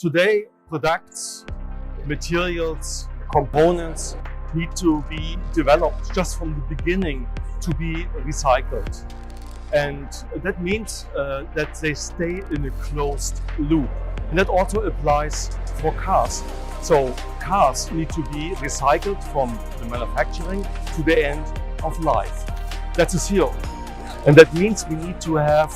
Today, products, materials, components need to be developed just from the beginning to be recycled. And that means that they stay in a closed loop. And that also applies for cars. So cars need to be recycled from the manufacturing to the end of life. That's a zero. And that means we need to have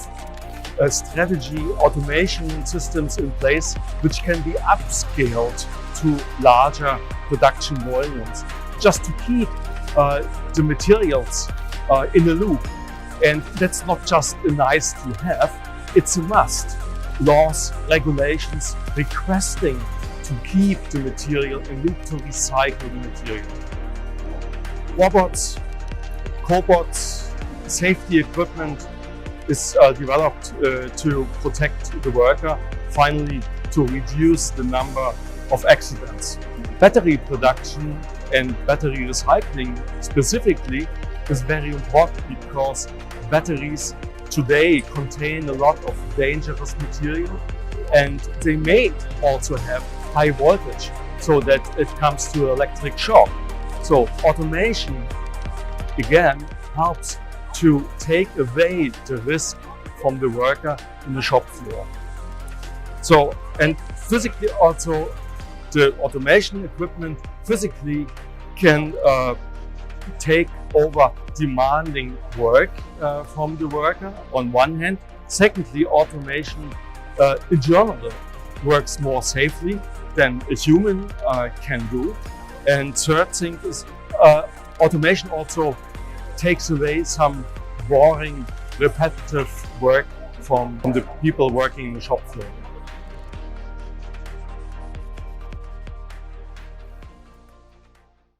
a strategy, automation systems in place which can be upscaled to larger production volumes, just to keep the materials in a loop. And that's not just a nice to have, it's a must. Laws, regulations requesting to keep the material in loop, to recycle the material. Robots, cobots, safety equipment is developed to protect the worker, finally to reduce the number of accidents. Battery production and battery recycling specifically is very important because batteries today contain a lot of dangerous material and they may also have high voltage so that it comes to electric shock. So automation again helps to take away the risk from the worker in the shop floor. So, and physically also the automation equipment physically can take over demanding work from the worker on one hand. Secondly, automation in general works more safely than a human can do. And third thing is automation also takes away some boring, repetitive work from the people working in the shop floor.